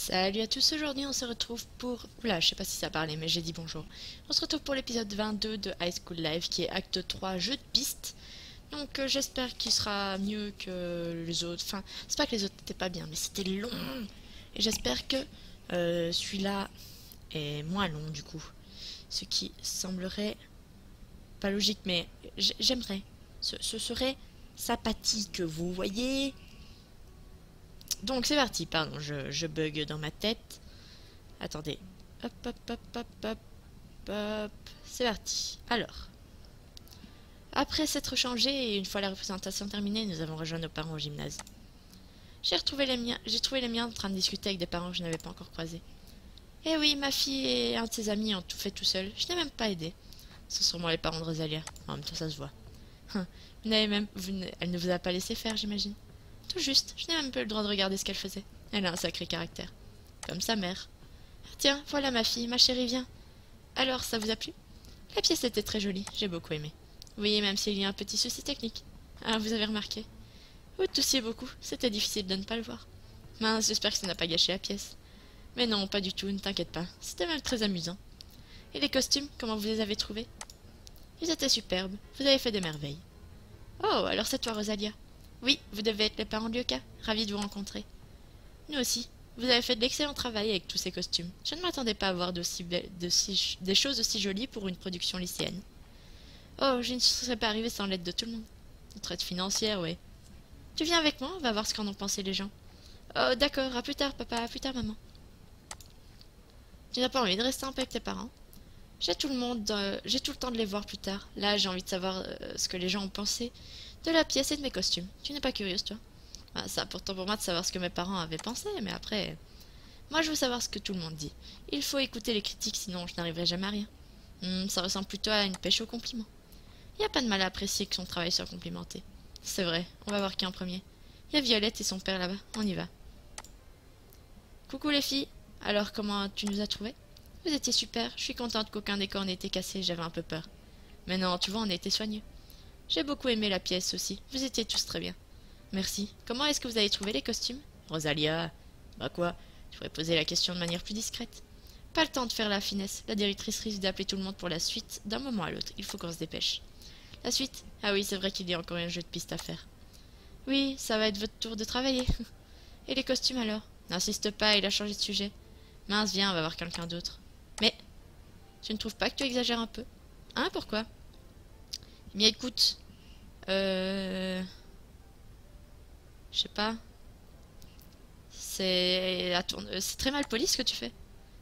Salut à tous, aujourd'hui on se retrouve pour... Oula, je sais pas si ça parlait, mais j'ai dit bonjour. On se retrouve pour l'épisode 22 de High School Live, qui est acte 3, jeu de piste. Donc j'espère qu'il sera mieux que les autres. Enfin, c'est pas que les autres n'étaient pas bien, mais c'était long. Et j'espère que celui-là est moins long du coup. Ce qui semblerait pas logique, mais j'aimerais. Ce serait sympathique, vous voyez. Donc c'est parti, pardon, je bug dans ma tête. Attendez. Hop, hop, hop, hop, hop, hop. C'est parti. Alors. Après s'être changé et une fois la représentation terminée, nous avons rejoint nos parents au gymnase. J'ai trouvé les miens en train de discuter avec des parents que je n'avais pas encore croisés. Eh oui, ma fille et un de ses amis ont tout fait tout seul. Je n'ai même pas aidé. Ce sont sûrement les parents de Rosalia. En même temps, ça se voit. Elle ne vous a pas laissé faire, j'imagine. Tout juste, je n'ai même pas eu le droit de regarder ce qu'elle faisait. Elle a un sacré caractère. Comme sa mère. Ah, tiens, voilà ma fille, ma chérie, viens. Alors, ça vous a plu? La pièce était très jolie, j'ai beaucoup aimé. Oui, même s'il y a un petit souci technique. Ah, vous avez remarqué? Vous toussiez beaucoup, c'était difficile de ne pas le voir. Mince, j'espère que ça n'a pas gâché la pièce. Mais non, pas du tout, ne t'inquiète pas. C'était même très amusant. Et les costumes, comment vous les avez trouvés? Ils étaient superbes, vous avez fait des merveilles. Oh, alors c'est toi, Rosalia. Oui, vous devez être les parents de Yoka. Ravi de vous rencontrer. Nous aussi. Vous avez fait de l'excellent travail avec tous ces costumes. Je ne m'attendais pas à voir des choses aussi jolies pour une production lycéenne. Oh, je ne serais pas arrivée sans l'aide de tout le monde. Notre aide financière, ouais. Tu viens avec moi, on va voir ce qu'en ont pensé les gens. Oh, d'accord, à plus tard, papa, à plus tard, maman. Tu n'as pas envie de rester un peu avec tes parents? J'ai tout le temps de les voir plus tard. Là, j'ai envie de savoir ce que les gens ont pensé de la pièce et de mes costumes. Tu n'es pas curieuse, toi? Ah, c'est important pour moi de savoir ce que mes parents avaient pensé, mais après... Moi, je veux savoir ce que tout le monde dit. Il faut écouter les critiques, sinon je n'arriverai jamais à rien. Ça ressemble plutôt à une pêche au compliment. Il n'y a pas de mal à apprécier que son travail soit complimenté. C'est vrai, on va voir qui en premier. Il y a Violette et son père là-bas, on y va. Coucou les filles, alors comment tu nous as trouvés? Vous étiez super, je suis contente qu'aucun des corps n'ait été cassé, j'avais un peu peur. Mais non, tu vois, on a été soigneux. J'ai beaucoup aimé la pièce aussi, vous étiez tous très bien. Merci. Comment est-ce que vous avez trouvé les costumes? Rosalia. Bah quoi? Tu pourrais poser la question de manière plus discrète. Pas le temps de faire la finesse. La directrice risque d'appeler tout le monde pour la suite d'un moment à l'autre. Il faut qu'on se dépêche. La suite? Ah oui, c'est vrai qu'il y a encore un jeu de piste à faire. Oui, ça va être votre tour de travailler. Et les costumes alors? N'insiste pas, il a changé de sujet. Mince, viens, on va voir quelqu'un d'autre. Mais, tu ne trouves pas que tu exagères un peu? Hein, pourquoi? Eh bien écoute, Je sais pas. C'est très mal poli ce que tu fais.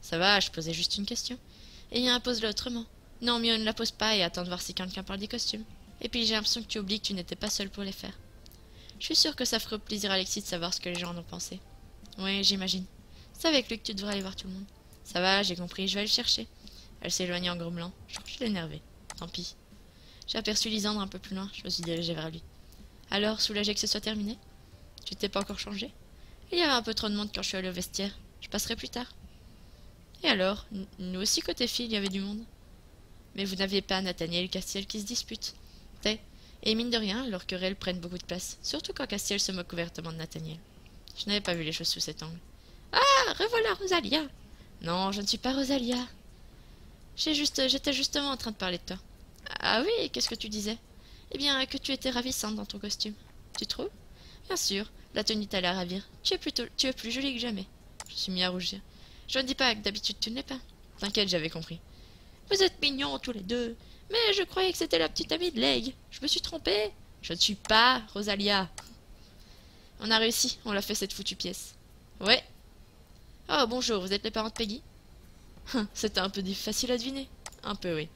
Ça va, je posais juste une question. Et bien, pose-le autrement. Non, mieux ne la pose pas et attends de voir si quelqu'un parle des costumes. Et puis j'ai l'impression que tu oublies que tu n'étais pas seule pour les faire. Je suis sûre que ça ferait plaisir à Alexis de savoir ce que les gens en ont pensé. Oui, j'imagine. C'est avec lui que tu devrais aller voir tout le monde. Ça va, j'ai compris, je vais aller le chercher. Elle s'éloignait en grommelant. Je crois que je l'ai énervée. Tant pis. J'ai aperçu Lisandre un peu plus loin, je me suis dirigée vers lui. Alors, soulagé que ce soit terminé? Tu t'es pas encore changé? Il y avait un peu trop de monde quand je suis allée au vestiaire. Je passerai plus tard. Et alors, nous aussi côté filles, il y avait du monde. Mais vous n'aviez pas Nathaniel et Castiel qui se disputent. Et mine de rien, leurs querelles prennent beaucoup de place, surtout quand Castiel se moque ouvertement de Nathaniel. Je n'avais pas vu les choses sous cet angle. Ah, revoilà Rosalia! Non, je ne suis pas Rosalia. J'étais justement en train de parler de toi. Ah oui, qu'est-ce que tu disais? Eh bien, que tu étais ravissante dans ton costume. Tu trouves? Bien sûr, la tenue t'allait à ravir. Tu es plus jolie que jamais. Je suis mis à rougir. Je ne dis pas que d'habitude tu ne l'es pas. T'inquiète, j'avais compris. Vous êtes mignons tous les deux. Mais je croyais que c'était la petite amie de Leigh. Je me suis trompée. Je ne suis pas Rosalia. On a réussi, on l'a fait cette foutue pièce. Ouais. Oh, bonjour, vous êtes les parents de Peggy? C'était un peu facile à deviner. Un peu, oui.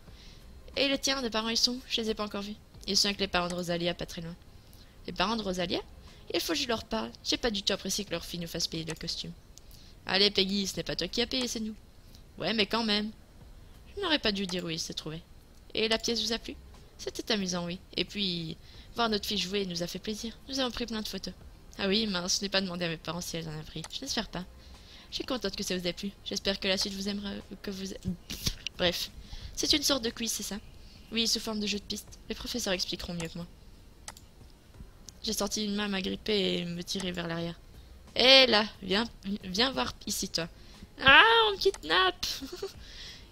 Et les tiens, des parents, ils sont? Je les ai pas encore vus. Ils sont avec les parents de Rosalia, pas très loin. Les parents de Rosalia? Il faut que je leur parle. J'ai pas du tout apprécié que leur fille nous fasse payer le costume. Allez, Peggy, ce n'est pas toi qui as payé, c'est nous. Ouais, mais quand même. Je n'aurais pas dû dire oui, c'est trouvé. Et la pièce vous a plu? C'était amusant, oui. Et puis, voir notre fille jouer nous a fait plaisir. Nous avons pris plein de photos. Ah oui, mince, je n'ai pas demandé à mes parents si elles en ont pris. Je n'espère pas. Je suis contente que ça vous ait plu. J'espère que la suite vous aimera, que vous... Bref. C'est une sorte de quiz, c'est ça? Oui, sous forme de jeu de piste. Les professeurs expliqueront mieux que moi. J'ai senti une main m'agripper et me tirer vers l'arrière. Hé là, viens voir ici, toi. Ah, on me kidnappe.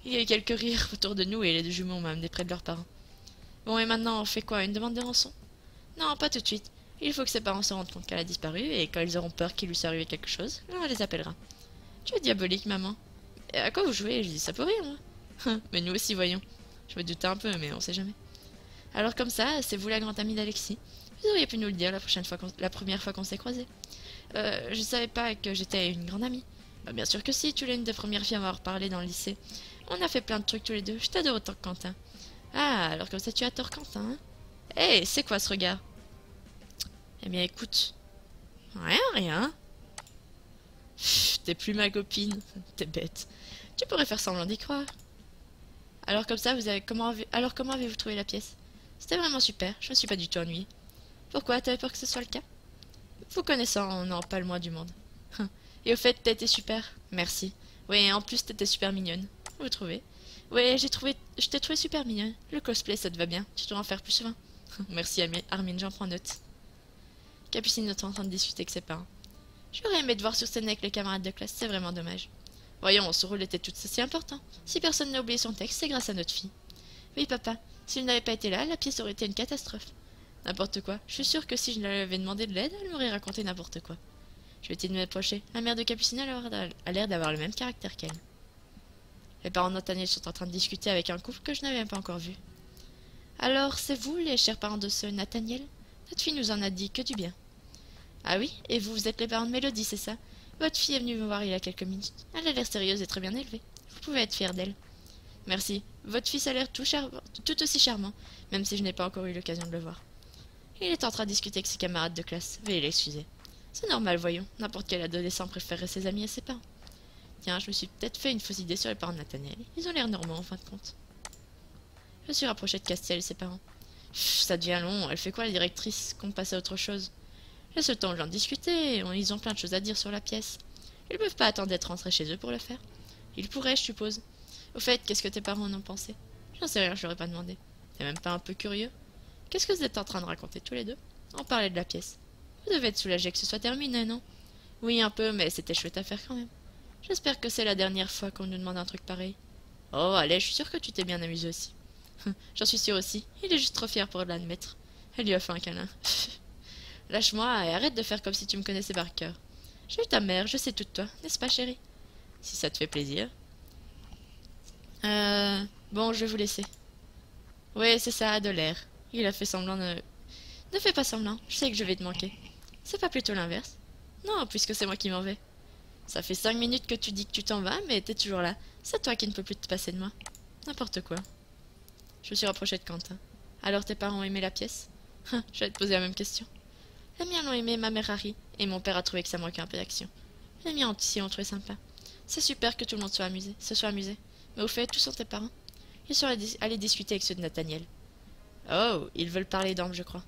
Il y a eu quelques rires autour de nous et les deux jumeaux ont même des près de leurs parents. Bon, et maintenant, on fait quoi? Une demande de rançon? Non, pas tout de suite. Il faut que ses parents se rendent compte qu'elle a disparu, et quand ils auront peur qu'il lui soit arrivé quelque chose, on les appellera. Tu es diabolique, maman. Et à quoi vous jouez? Je dis ça pour rire, moi. Mais nous aussi, voyons. Je me doutais un peu, mais on sait jamais. Alors comme ça, c'est vous la grande amie d'Alexis. Vous auriez pu nous le dire la première fois qu'on s'est croisés. Je savais pas que j'étais une grande amie. Bah, bien sûr que si, tu l'es une des premières filles à m'avoir parlé dans le lycée. On a fait plein de trucs tous les deux, je t'adore autant que Quentin. Ah, alors comme ça tu as tort, Quentin, hein? Hé, c'est quoi ce regard? Eh bien écoute... Rien, rien. T'es plus ma copine, t'es bête. Tu pourrais faire semblant d'y croire. Alors comme ça, alors comment avez-vous trouvé la pièce? C'était vraiment super, je me suis pas du tout ennuyée. Pourquoi? T'avais peur que ce soit le cas? Vous connaissant, non, pas le moins du monde. Et au fait, t'as été super. Merci. Oui, en plus, t'étais super mignonne. Vous trouvez? Oui, je t'ai trouvé super mignonne. Le cosplay, ça te va bien. Tu dois en faire plus souvent. Merci, Armin, j'en prends note. Capucine est en train de discuter avec ses parents. J'aurais aimé te voir sur scène avec les camarades de classe, c'est vraiment dommage. Voyons, ce rôle était tout aussi important. Si personne n'a oublié son texte, c'est grâce à notre fille. Oui, papa, s'il n'avait pas été là, la pièce aurait été une catastrophe. N'importe quoi. Je suis sûre que si je lui avais demandé de l'aide, elle m'aurait raconté n'importe quoi. Je vais essayer de m'approcher. La mère de Capucine a l'air d'avoir le même caractère qu'elle. Les parents de Nathaniel sont en train de discuter avec un couple que je n'avais pas encore vu. Alors, c'est vous, les chers parents de ce Nathaniel? Notre fille nous en a dit que du bien. Ah oui? Et vous êtes les parents de Mélodie, c'est ça? Votre fille est venue me voir il y a quelques minutes. Elle a l'air sérieuse et très bien élevée. Vous pouvez être fiers d'elle. Merci. Votre fils a l'air tout aussi charmant, même si je n'ai pas encore eu l'occasion de le voir. Il est en train de discuter avec ses camarades de classe. Veuillez l'excuser. C'est normal, voyons. N'importe quel adolescent préférerait ses amis à ses parents. Tiens, je me suis peut-être fait une fausse idée sur les parents de Nathaniel. Ils ont l'air normaux, en fin de compte. Je me suis rapproché de Castiel et ses parents. Pff, ça devient long. Elle fait quoi, la directrice? Qu'on passe à autre chose? Laisse le temps de l'en discuter. Ils ont plein de choses à dire sur la pièce. Ils ne peuvent pas attendre d'être rentrés chez eux pour le faire. Ils pourraient, je suppose. Au fait, qu'est-ce que tes parents en ont pensé? J'en sais rien, je leur ai pas demandé. T'es même pas un peu curieux? Qu'est-ce que vous êtes en train de raconter tous les deux? On parlait de la pièce. Vous devez être soulagé que ce soit terminé, non? Oui, un peu, mais c'était chouette à faire quand même. J'espère que c'est la dernière fois qu'on nous demande un truc pareil. Oh, allez, je suis sûre que tu t'es bien amusé aussi. J'en suis sûre aussi. Il est juste trop fier pour l'admettre. Elle lui a fait un câlin. Lâche-moi et arrête de faire comme si tu me connaissais par cœur. J'ai eu ta mère, je sais tout de toi, n'est-ce pas, chérie? Si ça te fait plaisir. Bon, je vais vous laisser. Oui, c'est ça, de l'air. Il a fait semblant de... Ne fais pas semblant, je sais que je vais te manquer. C'est pas plutôt l'inverse? Non, puisque c'est moi qui m'en vais. Ça fait 5 minutes que tu dis que tu t'en vas, mais t'es toujours là. C'est toi qui ne peux plus te passer de moi. N'importe quoi. Je me suis rapprochée de Quentin. Alors tes parents ont aimé la pièce? Je vais te poser la même question. Les miens l'ont aimé, ma mère Harry, et mon père a trouvé que ça manquait un peu d'action. Les miens aussi ont trouvé sympa. C'est super que tout le monde se soit amusé. Mais au fait, tous sont tes parents? Ils sont allés discuter avec ceux de Nathaniel. Oh, ils veulent parler d'Ambre, je crois.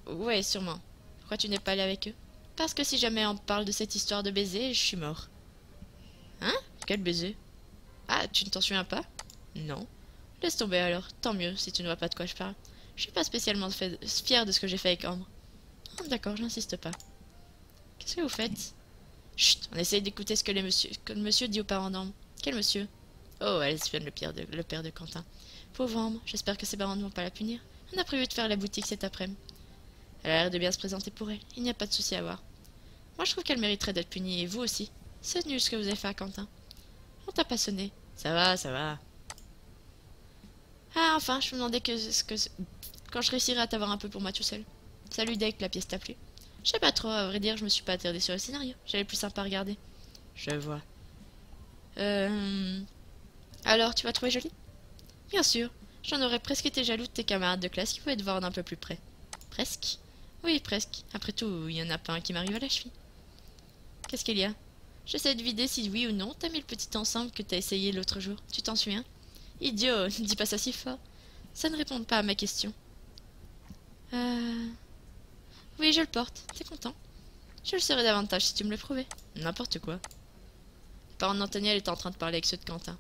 Ouais, sûrement. Pourquoi tu n'es pas allé avec eux? Parce que si jamais on parle de cette histoire de baiser, je suis mort. Hein? Quel baiser? Ah, tu ne t'en souviens pas? Non. Laisse tomber alors, tant mieux si tu ne vois pas de quoi je parle. Je suis pas spécialement fière de ce que j'ai fait avec Ambre. Oh, d'accord, je n'insiste pas. Qu'est-ce que vous faites? Chut, on essaye d'écouter ce que le monsieur dit aux parents d'Ambre. Quel monsieur? Oh, elle espionne le père de Quentin. Pauvre Ambre, j'espère que ses parents ne vont pas la punir. On a prévu de faire la boutique cet après-midi. Elle a l'air de bien se présenter pour elle, il n'y a pas de souci à voir. Moi je trouve qu'elle mériterait d'être punie, et vous aussi. C'est nul ce que vous avez fait à Quentin. On t'a pas sonné. Ça va, ça va. Ah, enfin, je me demandais quand je réussirais à t'avoir un peu pour moi tout seul. Salut Deck, la pièce t'a plu? Je sais pas trop, à vrai dire, je me suis pas attardée sur le scénario. J'avais plus sympa à regarder. Je vois. Alors, tu vas trouver jolie? Bien sûr. J'en aurais presque été jaloux de tes camarades de classe qui pouvaient te voir d'un peu plus près. Presque? Oui, presque. Après tout, il y en a pas un qui m'arrive à la cheville. Qu'est-ce qu'il y a? J'essaie de vider si oui ou non t'as mis le petit ensemble que t'as essayé l'autre jour. Tu t'en souviens? Idiot, ne dis pas ça si fort. Ça ne répond pas à ma question. Oui, je le porte. T'es content? Je le serais davantage si tu me le prouvais. N'importe quoi. Le parent de Nathaniel est en train de parler avec ceux de Quentin.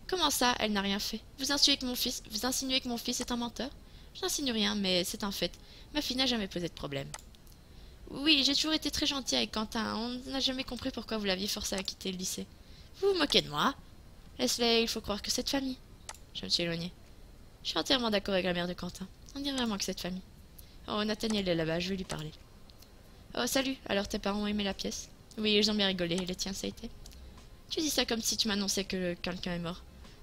Comment ça, elle n'a rien fait? Vous insinuez que mon fils est un menteur? Je n'insinue rien, mais c'est un fait. Ma fille n'a jamais posé de problème. Oui, j'ai toujours été très gentille avec Quentin. On n'a jamais compris pourquoi vous l'aviez forcé à quitter le lycée. Vous vous moquez de moi? Leslie, il faut croire que cette famille. Je me suis éloignée. Je suis entièrement d'accord avec la mère de Quentin. On dirait vraiment que cette famille. Oh, Nathaniel est là-bas, je vais lui parler. Oh, salut. Alors tes parents ont aimé la pièce? Oui, ils ont bien rigolé. Et les tiens, ça a été? Tu dis ça comme si tu m'annonçais que quelqu'un est mort.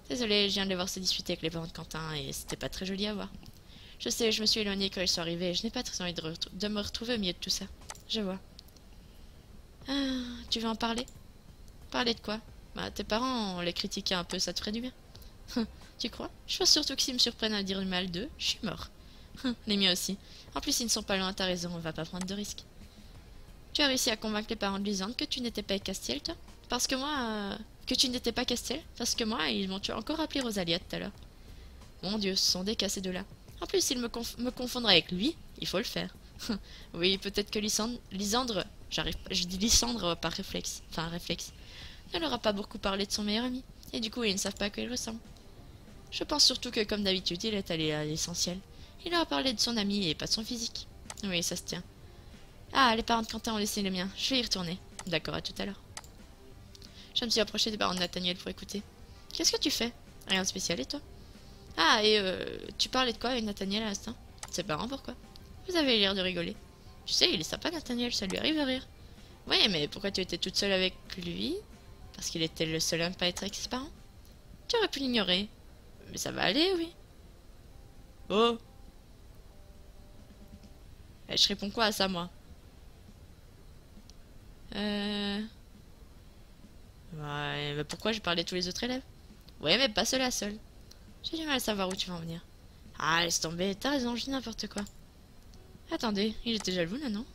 Désolée, je viens de les voir se disputer avec les parents de Quentin et c'était pas très joli à voir. Je sais, je me suis éloignée quand ils sont arrivés et je n'ai pas très envie de me retrouver au milieu de tout ça. Je vois. Ah, tu veux en parler? Parler de quoi? Bah, tes parents, on les critiquait un peu, ça te ferait du bien. Tu crois? Je pense surtout que s'ils me surprennent à dire du mal d'eux, je suis mort. Les miens aussi. En plus, ils ne sont pas loin, t'as raison, on va pas prendre de risques. Tu as réussi à convaincre les parents de Lisande que tu n'étais pas Castiel, toi? Parce que moi... Que tu n'étais pas Castiel? Parce que moi, ils m'ont encore appelé Rosalia tout à l'heure. Mon Dieu, ce sont des cas ces deux-là. En plus, s'ils me confondraient avec lui, il faut le faire. Oui, peut-être que Lisandre... Je dis Lysandre par réflexe. Enfin, réflexe. Ne leur a pas beaucoup parlé de son meilleur ami. Et du coup, ils ne savent pas à quoi il ressemble. Je pense surtout que, comme d'habitude, il est allé à l'essentiel. Il leur a parlé de son ami et pas de son physique. Oui, ça se tient. Ah, les parents de Quentin ont laissé les miens. Je vais y retourner. D'accord, à tout à l'heure. Je me suis approchée des parents de Nathaniel pour écouter. Qu'est-ce que tu fais? Rien de spécial, et toi? Ah, et tu parlais de quoi avec Nathaniel à l'instant? Ses parents, pourquoi? Vous avez l'air de rigoler. Tu sais, il est sympa, Nathaniel, ça lui arrive de rire. Oui, mais pourquoi tu étais toute seule avec lui? Parce qu'il était le seul à ne pas être avec ses parents? Tu aurais pu l'ignorer. Mais ça va aller, oui. Oh! Eh, je réponds quoi à ça, moi? Ouais, mais pourquoi je parlais de tous les autres élèves? Ouais, mais pas ceux-là seul. J'ai du mal à savoir où tu vas en venir. Ah, laisse tomber, t'as raison, je dis n'importe quoi. Attendez, il était jaloux, là, non?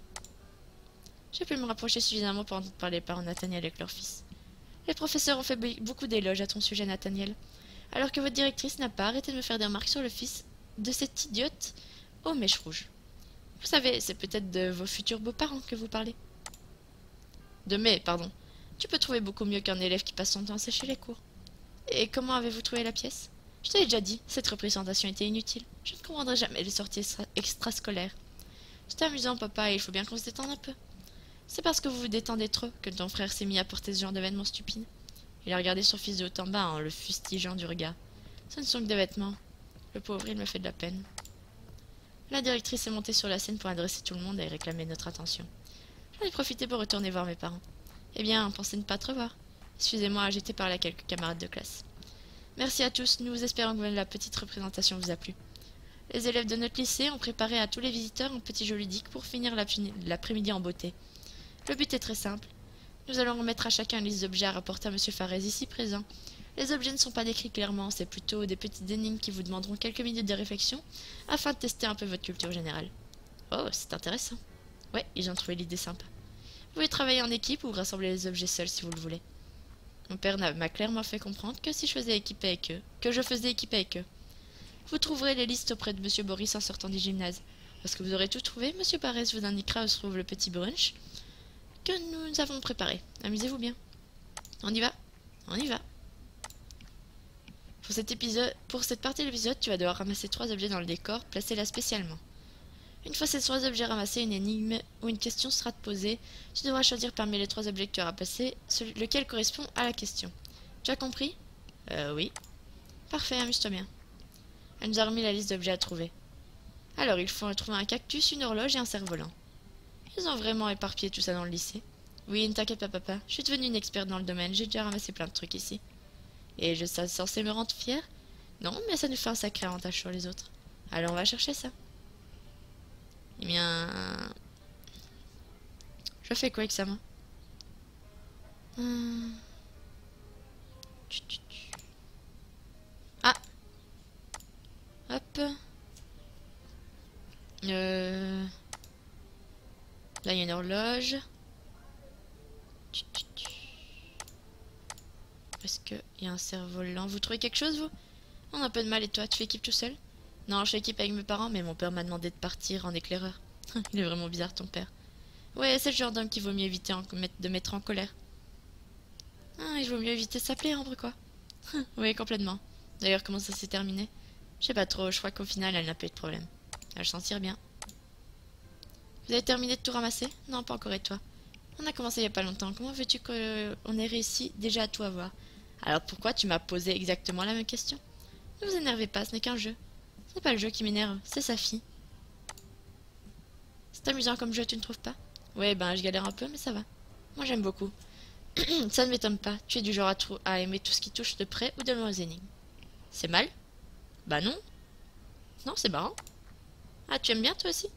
J'ai pu me rapprocher suffisamment pour entendre parler par Nathaniel avec leur fils. Les professeurs ont fait beaucoup d'éloges à ton sujet, Nathaniel, alors que votre directrice n'a pas arrêté de me faire des remarques sur le fils de cette idiote aux mèches rouges. Vous savez, c'est peut-être de vos futurs beaux-parents que vous parlez. De mes, pardon. Tu peux trouver beaucoup mieux qu'un élève qui passe son temps à sécher les cours. Et comment avez-vous trouvé la pièce? Je t'avais déjà dit, cette représentation était inutile. Je ne comprendrai jamais les sorties extrascolaires. C'était amusant, papa, et il faut bien qu'on se détende un peu. C'est parce que vous vous détendez trop que ton frère s'est mis à porter ce genre de vêtements stupides. Il a regardé son fils de haut en bas en le fustigeant du regard. Ce ne sont que des vêtements. Le pauvre, il me fait de la peine. La directrice est montée sur la scène pour adresser tout le monde et réclamer notre attention. J'en ai profité pour retourner voir mes parents. Eh bien, pensez ne pas te revoir. Excusez-moi, j'étais parlé à quelques camarades de classe. Merci à tous, nous espérons que la petite représentation vous a plu. Les élèves de notre lycée ont préparé à tous les visiteurs un petit jeu ludique pour finir l'après-midi en beauté. Le but est très simple. Nous allons remettre à chacun une liste d'objets à rapporter à M. Farès ici présent. Les objets ne sont pas décrits clairement, c'est plutôt des petites énigmes qui vous demanderont quelques minutes de réflexion afin de tester un peu votre culture générale. Oh, c'est intéressant. Ouais, ils ont trouvé l'idée sympa. Vous pouvez travailler en équipe ou rassembler les objets seuls si vous le voulez. Mon père m'a clairement fait comprendre que si je faisais équipe avec eux, Vous trouverez les listes auprès de M. Boris en sortant du gymnase. Lorsque vous aurez tout trouvé, M. Parès vous indiquera où se trouve le petit brunch que nous avons préparé. Amusez-vous bien. On y va? On y va. Pour cette partie de l'épisode, tu vas devoir ramasser 3 objets dans le décor, placez-la spécialement. Une fois ces 3 objets ramassés, une énigme ou une question sera posée. Tu devras choisir parmi les 3 objets que tu auras placés, lequel correspond à la question. Tu as compris? Oui. Parfait, amuse-toi bien. Elle nous a remis la liste d'objets à trouver. Alors, il faut trouver un cactus, une horloge et un cerf-volant. Ils ont vraiment éparpillé tout ça dans le lycée. Oui, ne t'inquiète pas, papa. Je suis devenue une experte dans le domaine. J'ai déjà ramassé plein de trucs ici. Et je suis censée me rendre fière? Non, mais ça nous fait un sacré avantage sur les autres. Alors, on va chercher ça. Eh bien... Je fais quoi avec ça, moi? Ah! Hop. Là, il y a une horloge. Est-ce qu'il y a un cerf-volant? Vous trouvez quelque chose, vous? On a un peu de mal, et toi, tu fais équipe tout seul? Non, je fais équipe avec mes parents, mais mon père m'a demandé de partir en éclaireur. Il est vraiment bizarre, ton père. Ouais, c'est le genre d'homme qu'il vaut mieux éviter de mettre en colère. Ah, il vaut mieux éviter de s'appeler Ambre, quoi. Oui, complètement. D'ailleurs, comment ça s'est terminé? Je sais pas trop, je crois qu'au final, elle n'a pas eu de problème. Elle s'en tire bien. Vous avez terminé de tout ramasser? Non, pas encore, et toi? On a commencé il y a pas longtemps. Comment veux-tu qu'on ait réussi déjà à tout avoir? Alors pourquoi tu m'as posé exactement la même question? Ne vous énervez pas, ce n'est qu'un jeu. Ce n'est pas le jeu qui m'énerve, c'est sa fille. C'est amusant comme jeu, tu ne trouves pas? Ouais, ben je galère un peu, mais ça va. Moi j'aime beaucoup. Ça ne m'étonne pas, tu es du genre à aimer tout ce qui touche de près ou de loin aux énigmes. C'est mal? Bah non. Non, c'est marrant. Ah, tu aimes bien toi aussi?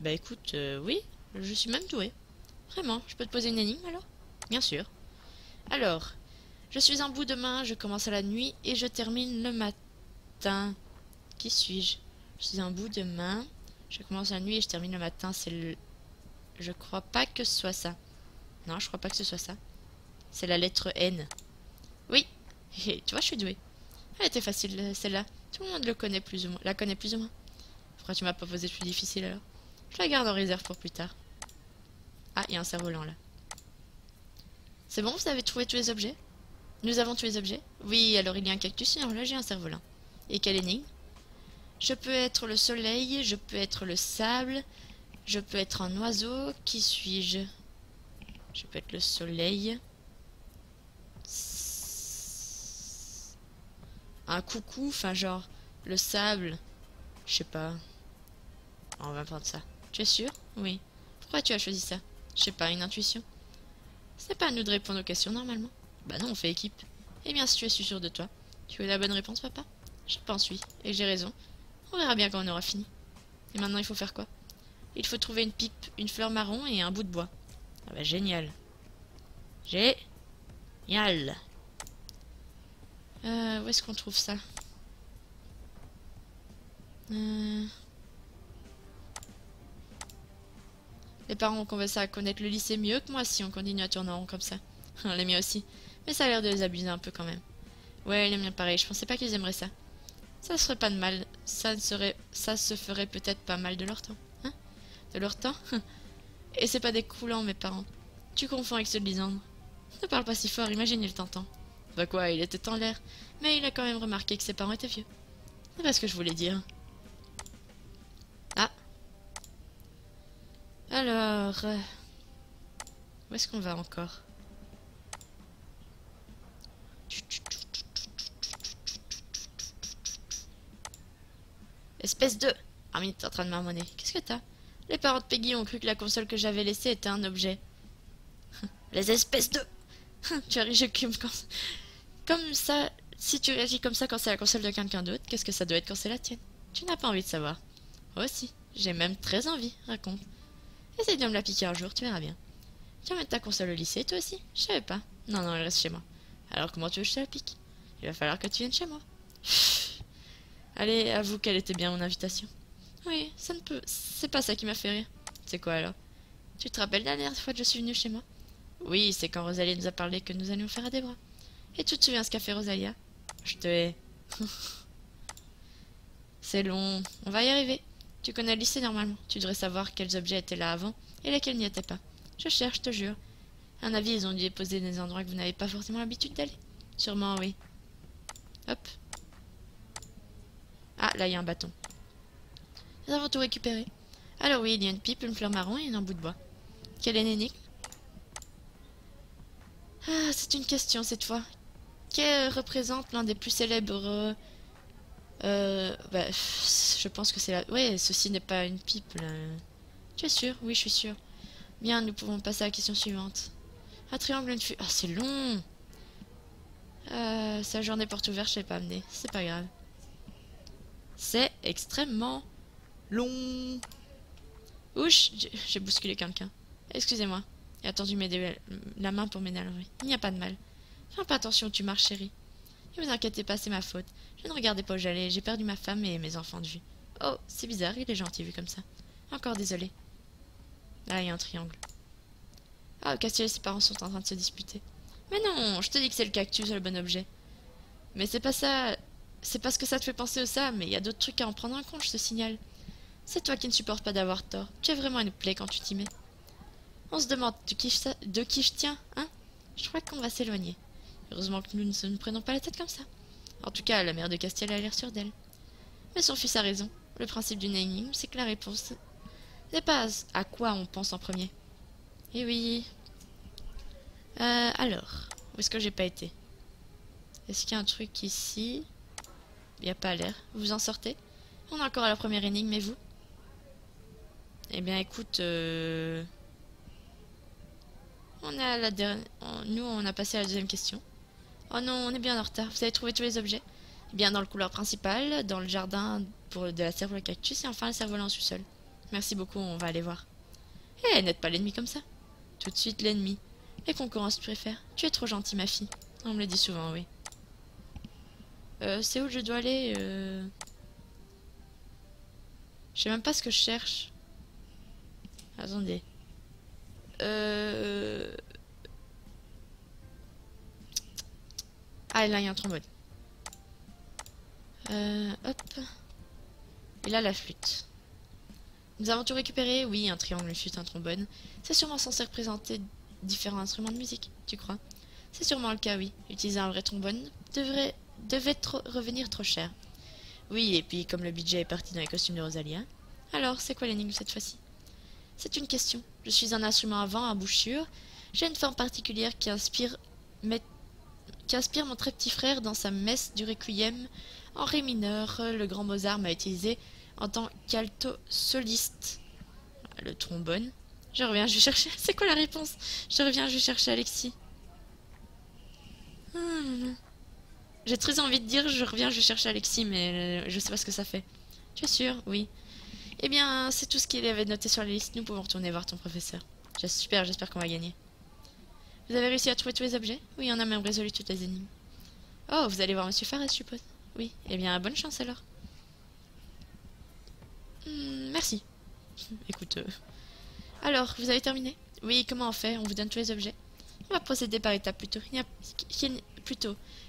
Bah écoute, oui, je suis même douée. Vraiment, je peux te poser une énigme alors? Bien sûr. Alors, je suis un bout de main, je commence à la nuit et je termine le matin. Qui suis-je? Je suis un bout de main, je commence la nuit et je termine le matin. C'est le... Je crois pas que ce soit ça. Non, je crois pas que ce soit ça. C'est la lettre N. Oui. Et tu vois, je suis douée. Elle était facile, celle-là. Tout le monde le connaît plus ou moins. La connaît plus ou moins. Pourquoi tu m'as pas posé plus difficile alors? Je la garde en réserve pour plus tard. Ah, il y a un cerf-volant là. C'est bon, vous avez trouvé tous les objets? Nous avons tous les objets? Oui, alors il y a un cactus, sinon là j'ai un cerf-volant. Et quelle énigme? Je peux être le soleil, je peux être le sable, je peux être un oiseau. Qui suis-je? Je peux être le soleil. Un coucou, enfin genre le sable. Je sais pas. On va prendre ça. Tu es sûr? Oui. Pourquoi tu as choisi ça? Je sais pas, une intuition. C'est pas à nous de répondre aux questions normalement. Bah non, on fait équipe. Eh bien, si tu es sûr de toi. Tu veux la bonne réponse, papa? Je pense oui, et j'ai raison. On verra bien quand on aura fini. Et maintenant, il faut faire quoi? Il faut trouver une pipe, une fleur marron et un bout de bois. Ah bah génial. Génial. Où est-ce qu'on trouve ça? Les parents ont commencé à connaître le lycée mieux que moi si on continue à tourner en rond comme ça. Les miens aussi. Mais ça a l'air de les abuser un peu quand même. Ouais, les miens pareil, je pensais pas qu'ils aimeraient ça. Ça serait pas de mal. Ça se ferait peut-être pas mal de leur temps. Hein? De leur temps? Et c'est pas des coulants, mes parents. Tu confonds avec ceux de Lisandre. Ne parle pas si fort, imagine il t'entend. Bah quoi, il était en l'air. Mais il a quand même remarqué que ses parents étaient vieux. C'est pas ce que je voulais dire. Ah. Alors... où est-ce qu'on va encore? Espèce de... Armin est en train de marmonner. Qu'est-ce que t'as? Les parents de Peggy ont cru que la console que j'avais laissée était un objet. Les espèces de... Tu as réagi comme ça... Si tu réagis comme ça quand c'est la console de quelqu'un d'autre, qu'est-ce que ça doit être quand c'est la tienne? Tu n'as pas envie de savoir. Moi aussi. J'ai même très envie. Raconte. Essaye de me la piquer un jour, tu verras bien. Tu vas mettre ta console au lycée, toi aussi? Je savais pas. Non, non, elle reste chez moi. Alors comment tu veux que je te la pique? Il va falloir que tu viennes chez moi. Allez, avoue qu'elle était bien mon invitation. Oui, ça ne peut... C'est pas ça qui m'a fait rire. C'est quoi alors? Tu te rappelles la dernière fois que je suis venue chez moi? Oui, c'est quand Rosalie nous a parlé que nous allions faire à des bras. Et tu te souviens ce qu'a fait Rosalia? Je te hais. C'est long. On va y arriver. Tu connais le lycée normalement. Tu devrais savoir quels objets étaient là avant et lesquels n'y étaient pas. Je cherche, je te jure. À un avis, ils ont dû déposer des endroits que vous n'avez pas forcément l'habitude d'aller. Sûrement, oui. Hop. Ah, là, il y a un bâton. Nous avons tout récupéré. Alors oui, il y a une pipe, une fleur marron et un bout de bois. Quelle est l'énigme? Ah, c'est une question cette fois. Qu'elle représente l'un des plus célèbres... je pense que c'est la... Ouais, ceci n'est pas une pipe, là. Tu es sûr? Oui, je suis sûre. Bien, nous pouvons passer à la question suivante. Un triangle, une fusée... Ah, c'est long. C'est la journée porte ouverte, je l'ai pas amené. C'est pas grave. C'est extrêmement long. Ouch, j'ai bousculé quelqu'un. Excusez-moi. Et attendu m'aider la main pour m'aider à l'enlever. Il n'y a pas de mal. Fais pas attention où tu marches, chérie. Ne vous inquiétez pas, c'est ma faute. Je ne regardais pas où j'allais. J'ai perdu ma femme et mes enfants de vue. Oh, c'est bizarre, il est gentil vu comme ça. Encore désolé. Là, il y a un triangle. Ah, Castiel et ses parents sont en train de se disputer. Mais non, je te dis que c'est le cactus, le bon objet. Mais c'est pas ça... C'est parce que ça te fait penser au ça, mais il y a d'autres trucs à en prendre en compte, je te signale. C'est toi qui ne supportes pas d'avoir tort. Tu es vraiment une plaie quand tu t'y mets. On se demande de qui je tiens, hein? Je crois qu'on va s'éloigner. Heureusement que nous ne prenons pas la tête comme ça. En tout cas, la mère de Castiel a l'air sûre d'elle. Mais son fils a raison. Le principe d'une énigme, c'est que la réponse n'est pas à quoi on pense en premier. Eh oui. Alors, où est-ce que j'ai pas été? Est-ce qu'il y a un truc ici? Il n'y a pas l'air. Vous en sortez? On est encore à la première énigme, et vous? Eh bien, écoute, on est à la dernière... Nous, on a passé à la deuxième question. Oh non, on est bien en retard. Vous avez trouvé tous les objets? Eh bien, dans le couloir principal, dans le jardin de la cerf-volant cactus, et enfin le cerf-volant en sous-sol. Merci beaucoup, on va aller voir. Eh, n'êtes pas l'ennemi comme ça. Tout de suite l'ennemi. Les concurrents se préfèrent. Tu es trop gentille, ma fille. On me le dit souvent, oui. C'est où je dois aller Je sais même pas ce que je cherche. Attendez. Ah, là, il y a un trombone. Hop. Et là, la flûte. Nous avons tout récupéré? Oui, un triangle, une flûte, un trombone. C'est sûrement censé représenter différents instruments de musique, tu crois? C'est sûrement le cas, oui. Utiliser un vrai trombone devait revenir trop cher. Oui, et puis comme le budget est parti dans les costumes de Rosalia. Alors, c'est quoi l'énigme cette fois-ci? C'est une question. Je suis un instrument à vent, à embouchure. J'ai une forme particulière qui inspire mon très petit frère dans sa messe du requiem en ré mineur. Le grand Mozart m'a utilisé en tant qu'alto soliste. Le trombone. Je reviens, je vais chercher... C'est quoi la réponse? Je reviens, je vais chercher Alexis. J'ai très envie de dire je reviens, je cherche Alexis, mais je sais pas ce que ça fait. Tu es sûr? Oui. Eh bien, c'est tout ce qu'il avait noté sur la liste. Nous pouvons retourner voir ton professeur. Super, j'espère qu'on va gagner. Vous avez réussi à trouver tous les objets? Oui, on a même résolu toutes les énigmes. Oh, vous allez voir Monsieur Fares, je suppose. Oui. Eh bien, bonne chance alors. Merci. Écoute, alors, vous avez terminé? Oui, comment on fait? On vous donne tous les objets. On va procéder par étapes plutôt.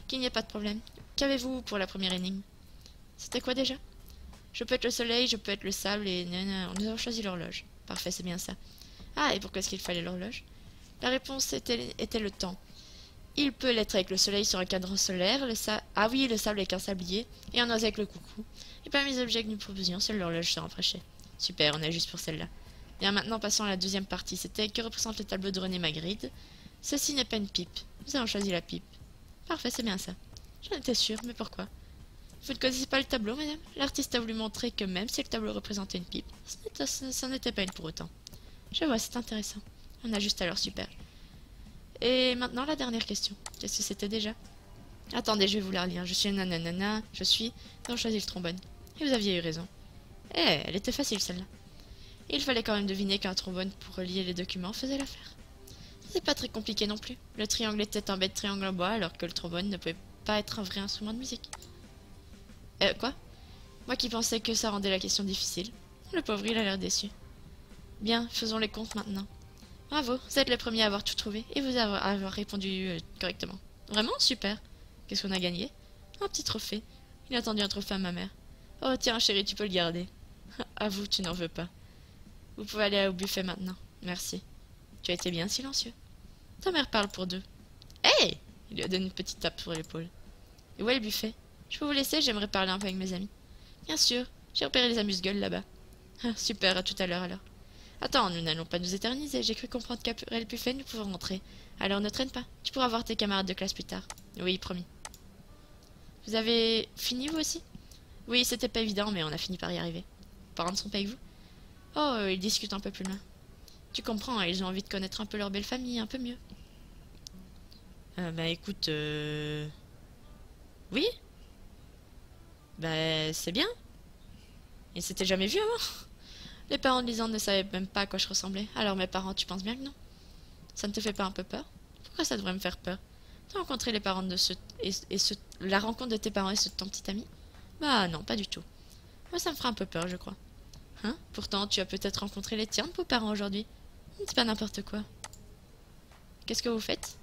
Qu'il n'y ait pas de problème. Qu'avez-vous pour la première énigme? C'était quoi déjà? Je peux être le soleil, je peux être le sable et... Nous avons choisi l'horloge. Parfait, c'est bien ça. Ah, et pourquoi est-ce qu'il fallait l'horloge? La réponse était le temps. Il peut l'être avec le soleil sur un cadran solaire, ah oui, le sable avec un sablier, et un oiseau avec le coucou. Et parmi les objets que nous proposions, seule l'horloge se rafraîchait. Super, on est juste pour celle-là. Bien, maintenant passons à la deuxième partie. C'était que représente le tableau de René Magritte. Ceci n'est pas une pipe. Nous avons choisi la pipe. Parfait, c'est bien ça. J'en étais sûre, mais pourquoi? Vous ne connaissez pas le tableau, madame? L'artiste a voulu montrer que même si le tableau représentait une pipe, ce n'était pas une pour autant. Je vois, c'est intéressant. On a juste alors super. Et maintenant, la dernière question. Qu'est-ce que c'était déjà? Attendez, je vais vous la relire. Je suis nanana, je suis... Nous avons choisi le trombone. Et vous aviez eu raison. Eh, elle était facile, celle-là. Il fallait quand même deviner qu'un trombone pour relier les documents faisait l'affaire. C'est pas très compliqué non plus. Le triangle était un bête triangle en bois, alors que le trombone ne pouvait pas être un vrai instrument de musique. Quoi? Moi qui pensais que ça rendait la question difficile. Le pauvre, il a l'air déçu. Bien, faisons les comptes maintenant. Bravo, vous êtes le premier à avoir tout trouvé, et vous avoir répondu correctement. Vraiment? Super. Qu'est-ce qu'on a gagné? Un petit trophée. Il a tendu un trophée à ma mère. Oh tiens, chérie, tu peux le garder. Avoue, tu n'en veux pas. Vous pouvez aller au buffet maintenant. Merci. Tu as été bien silencieux. Ta mère parle pour deux. Hey! Il lui a donné une petite tape sur l'épaule. Et où est le buffet? Je peux vous laisser, j'aimerais parler un peu avec mes amis. Bien sûr, j'ai repéré les amuse-gueules là-bas. Ah, super, à tout à l'heure alors. Attends, nous n'allons pas nous éterniser, j'ai cru comprendre qu'après le buffet, nous pouvons rentrer. Alors ne traîne pas, tu pourras voir tes camarades de classe plus tard. Oui, promis. Vous avez fini vous aussi? Oui, c'était pas évident, mais on a fini par y arriver. Vos parents ne sont pas avec vous? Oh, ils discutent un peu plus loin. Tu comprends, hein, ils ont envie de connaître un peu leur belle famille, un peu mieux. Bah écoute, oui? Bah c'est bien. Ils s'étaient jamais vus avant. Les parents de Lisande ne savaient même pas à quoi je ressemblais. Alors mes parents, tu penses bien que non? Ça ne te fait pas un peu peur? Pourquoi ça devrait me faire peur? T'as rencontré les parents de la rencontre de tes parents et ceux de ton petit ami? Bah non, pas du tout. Moi ça me fera un peu peur, je crois. Hein? Pourtant, tu as peut-être rencontré les tiens de vos parents aujourd'hui. C'est pas n'importe quoi. Qu'est-ce que vous faites?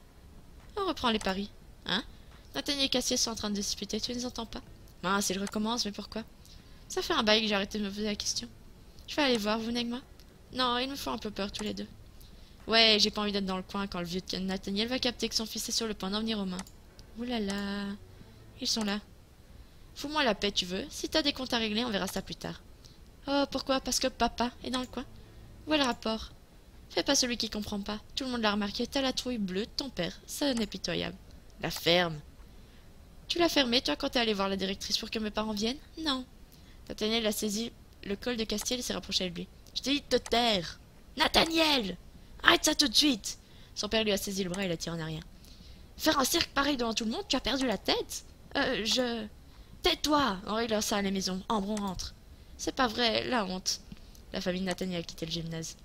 On reprend les paris. Hein? Nathaniel et Cassius sont en train de disputer, tu ne les entends pas? Mince, ils recommencent, mais pourquoi? Ça fait un bail que j'ai arrêté de me poser la question. Je vais aller voir, vous venez avec moi? Non, ils me font un peu peur tous les deux. Ouais, j'ai pas envie d'être dans le coin quand le vieux Nathaniel va capter que son fils est sur le point d'en venir aux mains. Ouh là là. Ils sont là. Fous-moi la paix, tu veux? Si t'as des comptes à régler, on verra ça plus tard. Oh, pourquoi? Parce que papa est dans le coin. Voilà le rapport. Fais pas celui qui comprend pas. Tout le monde l'a remarqué, t'as la trouille bleue de ton père. Ça n'est pitoyable. La ferme. Tu l'as fermée, toi, quand t'es allé voir la directrice pour que mes parents viennent? Non. Nathaniel a saisi le col de Castiel et s'est rapproché de lui. Je t'ai dit de te taire. Nathaniel! Arrête ça tout de suite! Son père lui a saisi le bras et l'a tiré en arrière. Faire un cirque pareil devant tout le monde, tu as perdu la tête? Je... Tais-toi! On règle ça à la maison. Ambre, on rentre. C'est pas vrai, la honte. La famille de Nathaniel a quitté le gymnase.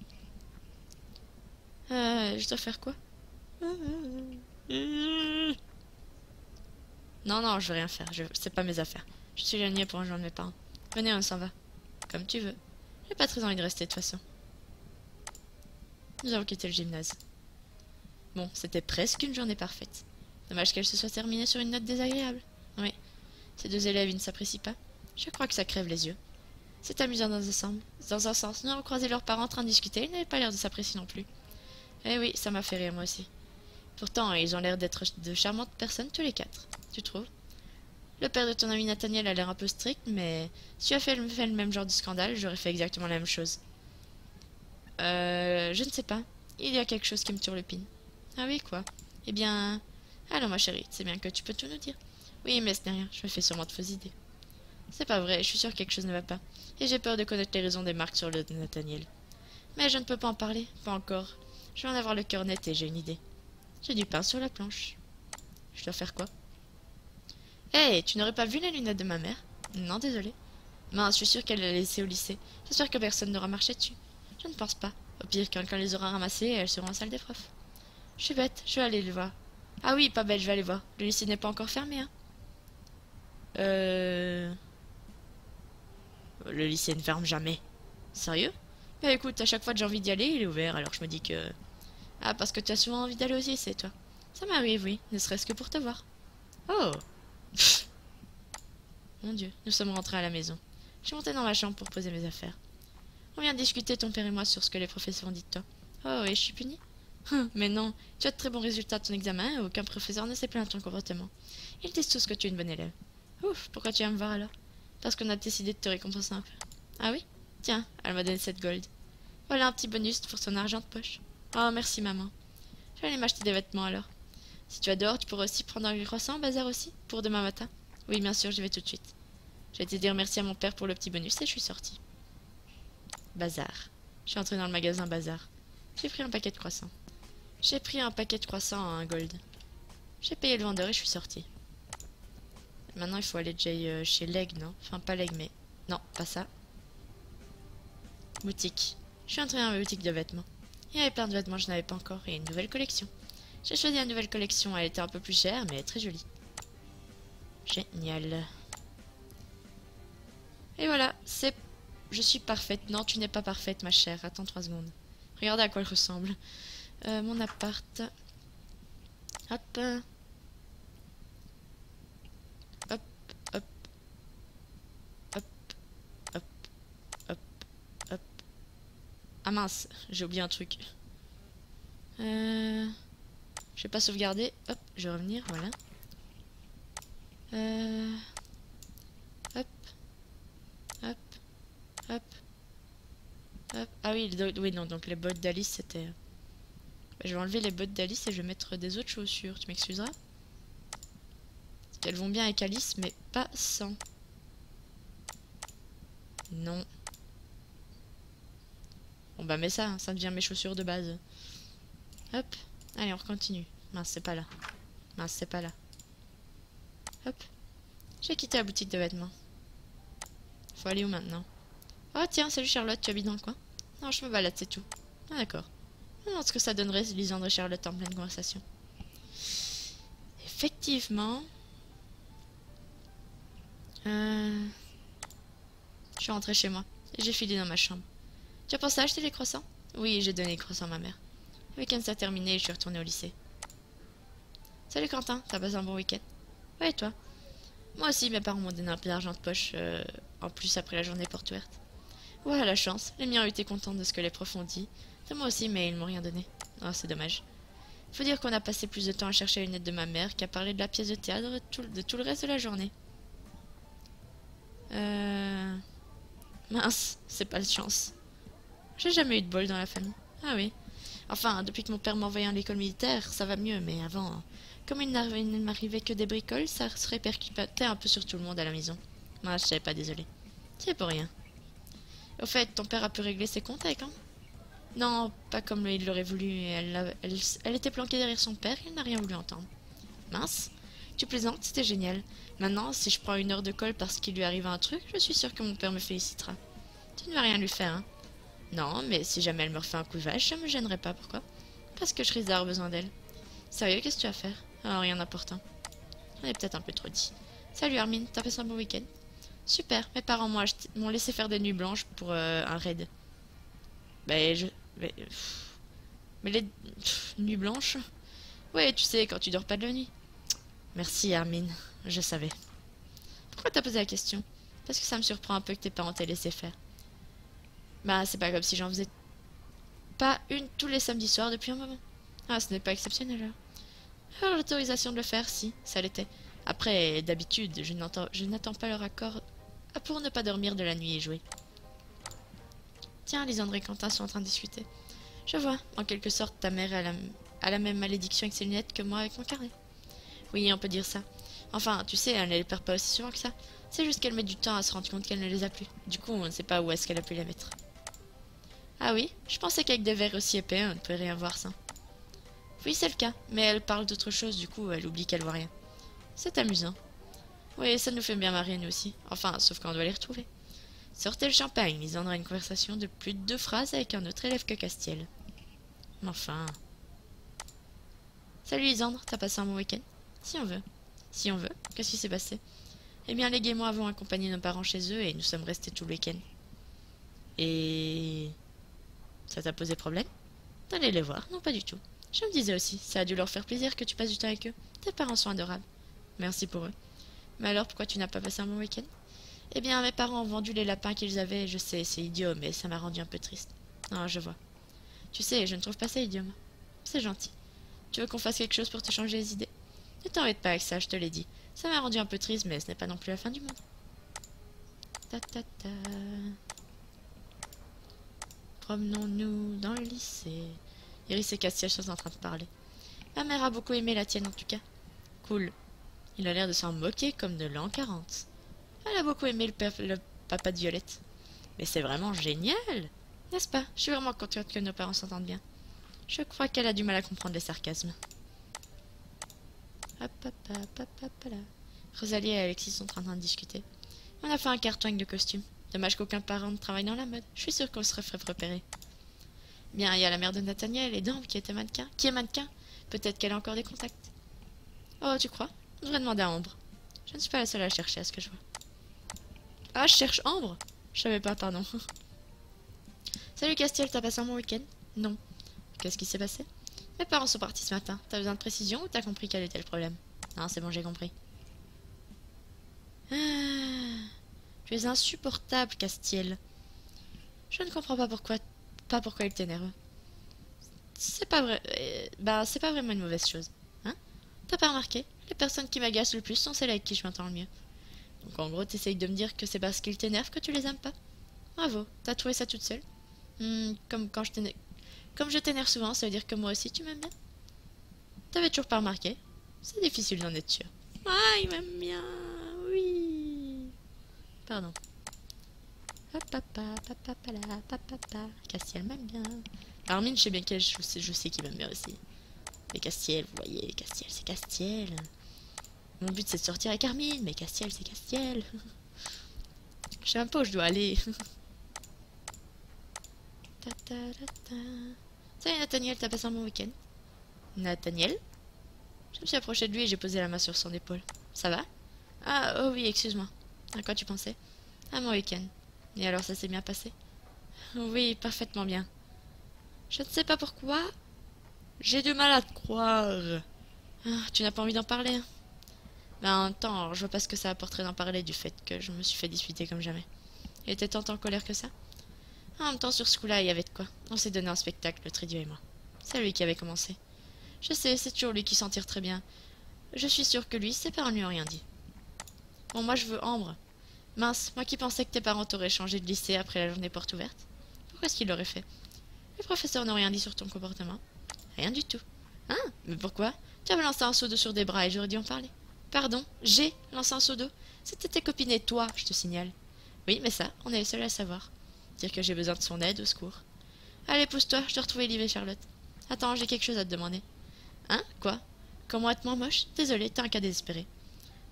Je dois faire quoi? Non, non, je veux rien faire. C'est pas mes affaires. Je suis lignée pour rejoindre mes parents. Venez, on s'en va. Comme tu veux. J'ai pas très envie de rester de toute façon. Nous avons quitté le gymnase. Bon, c'était presque une journée parfaite. Dommage qu'elle se soit terminée sur une note désagréable. Oui, ces deux élèves, ils ne s'apprécient pas. Je crois que ça crève les yeux. C'est amusant dans un sens. Nous avons croisé leurs parents en train de discuter. Ils n'avaient pas l'air de s'apprécier non plus. Eh oui, ça m'a fait rire moi aussi. Pourtant, ils ont l'air d'être de charmantes personnes tous les quatre. Tu trouves? Le père de ton ami Nathaniel a l'air un peu strict, mais si tu as fait le même genre de scandale, j'aurais fait exactement la même chose. Je ne sais pas. Il y a quelque chose qui me turlupine. Ah oui, quoi? Eh bien... Alors, ma chérie, c'est bien que tu peux tout nous dire. Oui, mais ce n'est rien. Je me fais sûrement de fausses idées. C'est pas vrai, je suis sûre que quelque chose ne va pas. Et j'ai peur de connaître les raisons des marques sur le Nathaniel. Mais je ne peux pas en parler. Pas encore. Je vais en avoir le cœur net et j'ai une idée. J'ai du pain sur la planche. Je dois faire quoi? Hé, tu n'aurais pas vu les lunettes de ma mère? Non, désolé. Mince, je suis sûre qu'elle l'a laissée au lycée. J'espère que personne n'aura marché dessus. Je ne pense pas. Au pire, quelqu'un les aura ramassées et elles seront en salle des profs. Je suis bête, je vais aller le voir. Ah oui, pas bête, je vais aller voir. Le lycée n'est pas encore fermé, hein. Le lycée ne ferme jamais. Sérieux? Bah écoute, à chaque fois que j'ai envie d'y aller, il est ouvert, alors je me dis que... Ah, parce que tu as souvent envie d'aller au lycée, toi. Ça m'arrive, oui, ne serait-ce que pour te voir. Oh. Mon Dieu, nous sommes rentrés à la maison. Je suis montée dans ma chambre pour poser mes affaires. On vient de discuter, ton père et moi, sur ce que les professeurs ont dit de toi. Oh, et je suis punie? Mais non, tu as de très bons résultats de ton examen et aucun professeur ne s'est plaint de ton comportement. Ils disent tous que tu es une bonne élève. Ouf, pourquoi tu viens me voir alors? Parce qu'on a décidé de te récompenser un peu. Ah oui? Tiens, elle m'a donné 7 gold. Voilà un petit bonus pour ton argent de poche. Oh, merci maman. Je vais aller m'acheter des vêtements alors. Si tu adores, tu pourrais aussi prendre un croissant au bazar aussi, pour demain matin. Oui, bien sûr, j'y vais tout de suite. J'ai été dire merci à mon père pour le petit bonus et je suis sortie. Bazar. Je suis entrée dans le magasin Bazar. J'ai pris un paquet de croissants. J'ai pris un paquet de croissants à 1 gold. J'ai payé le vendeur et je suis sortie. Maintenant, il faut aller chez Leg, non? Enfin, pas Leg, mais... Non, pas ça. Boutique. Je suis entrée dans ma boutique de vêtements. Il y avait plein de vêtements que je n'avais pas encore et une nouvelle collection. J'ai choisi la nouvelle collection. Elle était un peu plus chère, mais très jolie. Génial. Et voilà, c'est... Je suis parfaite. Non, tu n'es pas parfaite, ma chère. Attends 3 secondes. Regardez à quoi elle ressemble. Mon appart. Hop. Hop, hop, hop, hop, hop, hop. Ah mince, j'ai oublié un truc. Je vais pas sauvegarder. Hop, je vais revenir, voilà. Hop, hop, hop, hop. Ah oui, oui, non, donc les bottes d'Alice, c'était... Je vais enlever les bottes d'Alice et je vais mettre des autres chaussures. Tu m'excuseras? Parce qu'elles vont bien avec Alice, mais pas sans. Non. Bon bah, mais ça, hein, ça devient mes chaussures de base. Hop. Allez, on continue. Mince, c'est pas là. Mince, c'est pas là. Hop. J'ai quitté la boutique de vêtements. Faut aller où maintenant? Oh tiens, salut Charlotte, tu habites dans le coin? Non, je me balade, c'est tout. Ah d'accord. Je me demande ce que ça donnerait Lisandre et Charlotte en pleine conversation. Effectivement. Je suis rentrée chez moi. Et j'ai filé dans ma chambre. Tu as pensé à acheter les croissants? Oui, j'ai donné les croissants à ma mère. Le week-end s'est terminé et je suis retournée au lycée. Salut Quentin, t'as passé un bon week-end? Ouais, et toi? Moi aussi, mes parents m'ont donné un peu d'argent de poche, en plus après la journée porte ouverte. Voilà la chance, les miens ont été contents de ce que les profs ont dit. De moi aussi, mais ils m'ont rien donné. Oh, c'est dommage. Faut dire qu'on a passé plus de temps à chercher les lunettes de ma mère qu'à parler de la pièce de théâtre de tout le reste de la journée. Mince, c'est pas de chance. J'ai jamais eu de bol dans la famille. Ah oui. Enfin, depuis que mon père m'a envoyé à l'école militaire, ça va mieux, mais avant, comme il ne m'arrivait que des bricoles, ça se répercutait un peu sur tout le monde à la maison. Moi, je savais pas, désolé. C'est pour rien. Au fait, ton père a pu régler ses comptes avec, hein? Non, pas comme il l'aurait voulu. Elle était planquée derrière son père, il n'a rien voulu entendre. Mince, tu plaisantes, c'était génial. Maintenant, si je prends une heure de colle parce qu'il lui arrive un truc, je suis sûre que mon père me félicitera. Tu ne vas rien lui faire, hein? Non, mais si jamais elle me refait un coup de vache, je me gênerai pas, pourquoi? Parce que je risque d'avoir besoin d'elle. Sérieux, qu'est-ce que tu vas faire? Ah, rien d'important. J'en ai peut-être un peu trop dit. Salut Armin, t'as passé un bon week-end? Super, mes parents m'ont laissé faire des nuits blanches pour un raid. Ben, je... Mais les... nuits blanches? Ouais, tu sais, quand tu dors pas de la nuit. Merci Armin, je savais. Pourquoi t'as posé la question? Parce que ça me surprend un peu que tes parents t'aient laissé faire. Bah, c'est pas comme si j'en faisais pas une tous les samedis soirs depuis un moment. Ah, ce n'est pas exceptionnel alors. Alors l'autorisation de le faire, si, ça l'était. Après, d'habitude, je n'attends pas leur accord pour ne pas dormir de la nuit et jouer. Tiens, Lisandre et Quentin sont en train de discuter. Je vois, en quelque sorte, ta mère a la même malédiction avec ses lunettes que moi avec mon carnet. Oui, on peut dire ça. Enfin, tu sais, elle ne les perd pas aussi souvent que ça. C'est juste qu'elle met du temps à se rendre compte qu'elle ne les a plus. Du coup, on ne sait pas où est-ce qu'elle a pu les mettre. Ah oui, je pensais qu'avec des verres aussi épais, on ne pouvait rien voir ça. Oui, c'est le cas, mais elle parle d'autre chose, du coup, elle oublie qu'elle voit rien. C'est amusant. Oui, ça nous fait bien marrer, nous aussi. Enfin, sauf quand on doit les retrouver. Sortez le champagne, Lisandre a une conversation de plus de 2 phrases avec un autre élève que Castiel. Mais enfin... Salut Lisandre, t'as passé un bon week-end? Si on veut. Si on veut, qu'est-ce qui s'est passé? Eh bien, les Guy et moi avons accompagné nos parents chez eux et nous sommes restés tout le week-end. Et... ça t'a posé problème? D'aller les voir? Non, pas du tout. Je me disais aussi, ça a dû leur faire plaisir que tu passes du temps avec eux. Tes parents sont adorables. Merci pour eux. Mais alors, pourquoi tu n'as pas passé un bon week-end? Eh bien, mes parents ont vendu les lapins qu'ils avaient, je sais, c'est idiot, mais ça m'a rendu un peu triste. Ah, je vois. Tu sais, je ne trouve pas ça idiot, moi. C'est gentil. Tu veux qu'on fasse quelque chose pour te changer les idées? Ne t'embête pas avec ça, je te l'ai dit. Ça m'a rendu un peu triste, mais ce n'est pas non plus la fin du monde. Ta ta ta. Promenons-nous dans le lycée. Iris et Castiel sont en train de parler. Ma mère a beaucoup aimé la tienne en tout cas. Cool. Il a l'air de s'en moquer comme de l'an 40. Elle a beaucoup aimé le papa de Violette. Mais c'est vraiment génial, n'est-ce pas? Je suis vraiment contente que nos parents s'entendent bien. Je crois qu'elle a du mal à comprendre les sarcasmes. Hop, hop, hop, hop, hop, là. Rosalie et Alexis sont en train de discuter. On a fait un cartouing de costumes. Dommage qu'aucun parent ne travaille dans la mode. Je suis sûre qu'on serait fait repérer. Bien, il y a la mère de Nathaniel et Dambe qui était mannequin. Qui est mannequin? Peut-être qu'elle a encore des contacts. Oh, tu crois? On devrait demander à Ambre. Je ne suis pas la seule à chercher à ce que je vois. Ah, je cherche Ambre? Je savais pas, pardon. Salut Castiel, t'as passé un bon week-end? Non. Qu'est-ce qui s'est passé? Mes parents sont partis ce matin. T'as besoin de précision ou t'as compris quel était le problème? Non, c'est bon, j'ai compris. Ah, tu es insupportable, Castiel. Je ne comprends pas pourquoi il t'énerve. C'est pas vrai. C'est pas vraiment une mauvaise chose. Hein? T'as pas remarqué? Les personnes qui m'agacent le plus sont celles avec qui je m'entends le mieux. Donc en gros, t'essayes de me dire que c'est parce qu'ils t'énervent que tu les aimes pas? Bravo, t'as trouvé ça toute seule? Comme je t'énerve souvent, ça veut dire que moi aussi tu m'aimes bien? T'avais toujours pas remarqué? C'est difficile d'en être sûr. Ah, il m'aime bien, oui. Pardon. Castiel m'aime bien. Armin, je sais bien qu'elle, je sais qu'il m'aime bien aussi. Mais Castiel, vous voyez, Castiel, c'est Castiel. Mon but c'est de sortir avec Armin, mais Castiel, c'est Castiel. Je sais même pas où je dois aller. Salut Nathaniel, t'as passé un bon week-end? Nathaniel? Je me suis approchée de lui et j'ai posé la main sur son épaule. Ça va? Ah, oh oui, excuse-moi. À quoi tu pensais? À mon week-end. Et alors, ça s'est bien passé? Oui, parfaitement bien. Je ne sais pas pourquoi. J'ai du mal à te croire. Ah, tu n'as pas envie d'en parler, hein? Ben, en même temps, je vois pas ce que ça apporterait d'en parler du fait que je me suis fait disputer comme jamais. Il était tant en colère que ça? En même temps, sur ce coup-là, il y avait de quoi. On s'est donné un spectacle, le Trédieu et moi. C'est lui qui avait commencé. Je sais, c'est toujours lui qui s'en tire très bien. Je suis sûre que lui, ses parents ne lui ont rien dit. Bon, moi je veux Ambre. Mince, moi qui pensais que tes parents t'auraient changé de lycée après la journée porte ouverte. Pourquoi est-ce qu'ils l'auraient fait? Les professeurs n'ont rien dit sur ton comportement. Rien du tout. Hein? Mais pourquoi? Tu avais lancé un seau d'eau sur des bras et j'aurais dû en parler. Pardon, j'ai lancé un seau d'eau. C'était tes copines et toi, je te signale. Oui, mais ça, on est les seuls à le savoir. Dire que j'ai besoin de son aide, au secours. Allez, pousse-toi, je dois retrouver Liv et Charlotte. Attends, j'ai quelque chose à te demander. Hein? Quoi? Comment être moins moche? Désolé, t'es un cas désespéré.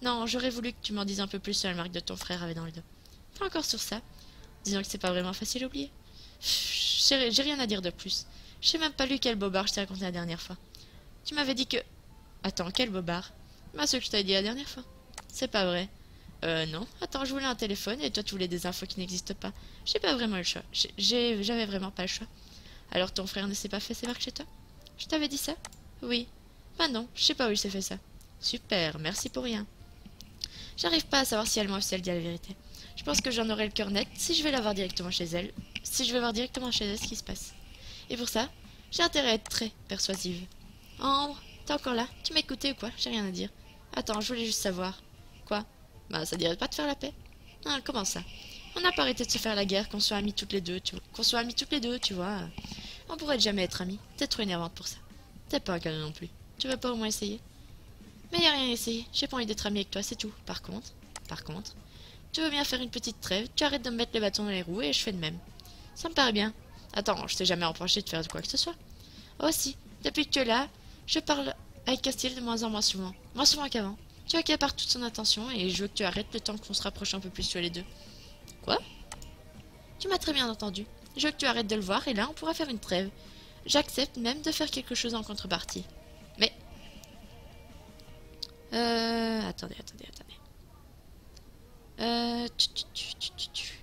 Non, j'aurais voulu que tu m'en dises un peu plus sur la marque de ton frère avait dans le dos. Pas encore sur ça. Disons que c'est pas vraiment facile à oublier. J'ai rien à dire de plus. Je sais même pas lui quel bobard je t'ai raconté la dernière fois. Tu m'avais dit que... Attends, quel bobard? Bah, ce que je t'avais dit la dernière fois. C'est pas vrai. Non. Attends, je voulais un téléphone et toi tu voulais des infos qui n'existent pas. J'ai pas vraiment le choix. J'avais vraiment pas le choix. Alors ton frère ne s'est pas fait ses marques chez toi? Je t'avais dit ça? Oui. Bah non, je sais pas où il s'est fait ça. Super, merci pour rien. J'arrive pas à savoir si elle m'a dit la vérité. Je pense que j'en aurai le cœur net si je vais la voir directement chez elle. Si je vais voir directement chez elle ce qui se passe. Et pour ça, j'ai intérêt à être très persuasive. Ambre, t'es encore là? Tu m'écoutais ou quoi? J'ai rien à dire. Attends, je voulais juste savoir. Quoi? Bah, ça dirait pas de faire la paix? Ah, comment ça? On n'a pas arrêté de se faire la guerre, qu'on soit amis toutes les deux, tu vois. On pourrait jamais être amis. T'es trop énervante pour ça. T'es pas un cadeau non plus. Tu veux pas au moins essayer? Mais y a rien à essayer. J'ai pas envie d'être amie avec toi, c'est tout. Par contre, tu veux bien faire une petite trêve, tu arrêtes de me mettre les bâtons dans les roues et je fais de même. Ça me paraît bien. Attends, je t'ai jamais reproché de faire quoi que ce soit. Oh si, depuis que tu es là, je parle avec Castille de moins en moins souvent qu'avant. Tu veux qu'elle parte toute son attention et je veux que tu arrêtes le temps qu'on se rapproche un peu plus tous les deux. Quoi? Tu m'as très bien entendu. Je veux que tu arrêtes de le voir et là on pourra faire une trêve. J'accepte même de faire quelque chose en contrepartie. Mais... Attendez. Euh... tu- tu- tu- tu- tu- tu.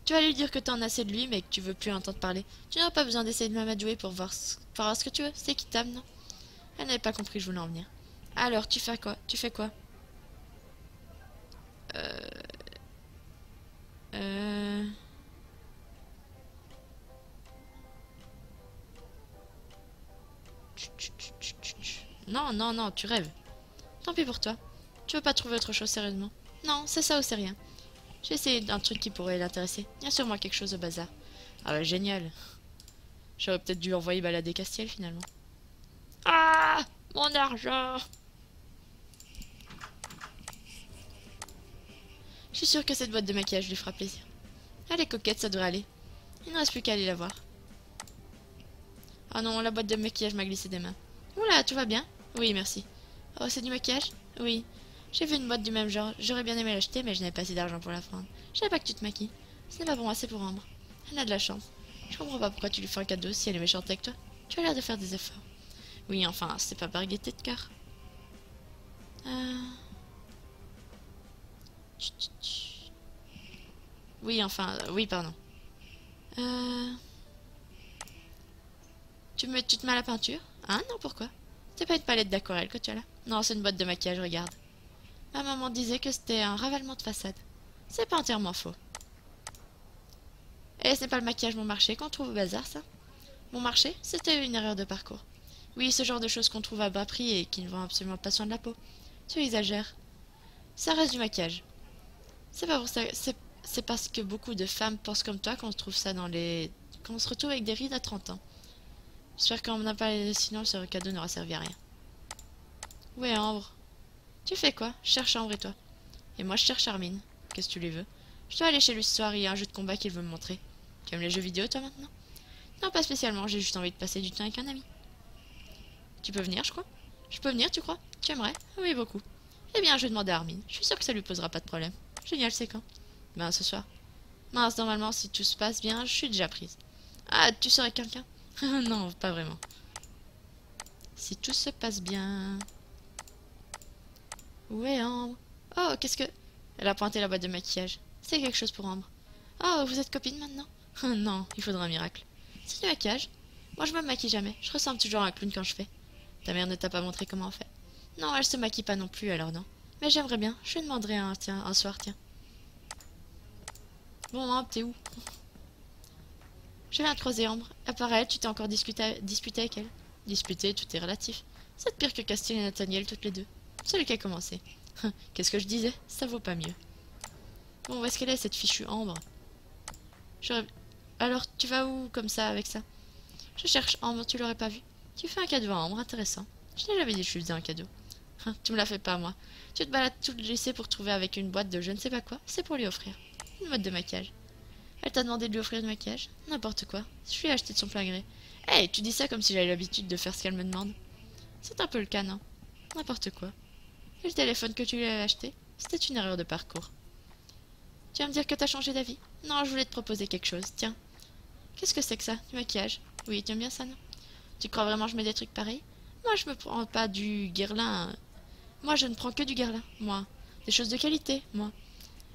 Tu vas lui dire que t'en as assez de lui mais que tu veux plus entendre parler. Tu n'as pas besoin d'essayer de m'amadouer pour voir ce que tu veux. C'est équitable, non? Elle n'avait pas compris que je voulais en venir. Alors, tu fais quoi? Euh... Euh... Non, tu rêves. Tant pis pour toi. Tu veux pas trouver autre chose sérieusement? Non, c'est ça ou c'est rien. J'ai essayé un truc qui pourrait l'intéresser. Il y a sûrement quelque chose au bazar. Ah bah génial. J'aurais peut-être dû envoyer balader Castiel finalement. Ah! Mon argent! Je suis sûre que cette boîte de maquillage lui fera plaisir. Elle est coquette, ça devrait aller. Il ne reste plus qu'à aller la voir. Ah non, la boîte de maquillage m'a glissé des mains. Oula, tout va bien? Oui, merci. Oh, c'est du maquillage? Oui. J'ai vu une boîte du même genre. J'aurais bien aimé l'acheter, mais je n'avais pas assez d'argent pour la prendre. Je savais pas que tu te maquilles. Ce n'est pas pour moi, c'est pour Ambre. Elle a de la chance. Je comprends pas pourquoi tu lui fais un cadeau si elle est méchante avec toi. Tu as l'air de faire des efforts. Oui, enfin, c'est pas par gaieté de cœur. Tch, tch, tch. Oui, enfin, oui, pardon. Euh... Tu te mets à la peinture? Hein? Non, pourquoi? C'est pas une palette d'aquarelle que tu as là? Non, c'est une boîte de maquillage, regarde. Ma maman disait que c'était un ravalement de façade. C'est pas entièrement faux. Et ce n'est pas le maquillage bon marché qu'on trouve au bazar, ça? Bon marché? C'était une erreur de parcours. Oui, ce genre de choses qu'on trouve à bas prix et qui ne vont absolument pas soin de la peau. Tu exagères. Ça reste du maquillage. C'est pas pour ça... C'est parce que beaucoup de femmes pensent comme toi qu'on se trouve ça dans les... qu'on se retrouve avec des rides à 30 ans. J'espère qu'on n'a pas... Sinon, ce cadeau n'aura servi à rien. Où est Ambre? Tu fais quoi? Je cherche Ambre et toi. Et moi, je cherche Armin. Qu'est-ce que tu lui veux? Je dois aller chez lui ce soir, il y a un jeu de combat qu'il veut me montrer. Tu aimes les jeux vidéo, toi, maintenant? Non, pas spécialement, j'ai juste envie de passer du temps avec un ami. Tu peux venir, je crois? Je peux venir, tu crois? Tu aimerais? Oui, beaucoup. Eh bien, je vais demander à Armin. Je suis sûre que ça lui posera pas de problème. Génial, c'est quand? Ben, ce soir. Mince, normalement, si tout se passe bien, je suis déjà prise. Ah, tu serais quelqu'un? Non, pas vraiment. Si tout se passe bien... Où est Ambre? Oh, qu'est-ce que... Elle a pointé la boîte de maquillage. C'est quelque chose pour Ambre. Oh, vous êtes copine maintenant? Non, il faudra un miracle. C'est du maquillage. Moi, je me maquille jamais. Je ressemble toujours à un clown quand je fais. Ta mère ne t'a pas montré comment on fait? Non, elle se maquille pas non plus, alors non. Mais j'aimerais bien. Je lui demanderai un soir, tiens. Bon, Ambre, t'es où? Je viens de croiser Ambre. À part elle, tu t'es encore disputé avec elle? Disputé, tout est relatif. C'est pire que Castille et Nathaniel, toutes les deux. C'est lui qui a commencé. Qu'est-ce que je disais? Ça vaut pas mieux. Bon, où est-ce qu'elle est, cette fichue Ambre? Alors, tu vas où, comme ça, avec ça? Je cherche Ambre, tu l'aurais pas vu? Tu fais un cadeau à Ambre, intéressant. Je t'ai jamais dit que je lui faisais un cadeau. Tu me l'as fait pas, moi. Tu te balades tout le lycée pour trouver avec une boîte de je ne sais pas quoi. C'est pour lui offrir. Une boîte de maquillage. Elle t'a demandé de lui offrir du maquillage? N'importe quoi. Je lui ai acheté de son plein gré. Hey, tu dis ça comme si j'avais l'habitude de faire ce qu'elle me demande. C'est un peu le cas, non? N'importe quoi. Et le téléphone que tu lui avais acheté? C'était une erreur de parcours. Tu vas me dire que t'as changé d'avis? Non, je voulais te proposer quelque chose. Tiens. Qu'est-ce que c'est que ça? Du maquillage? Oui, tu aimes bien ça, non? Tu crois vraiment que je mets des trucs pareils? Moi, je me prends pas du guerlin. Moi, je ne prends que du guerlin. Moi. Des choses de qualité, moi.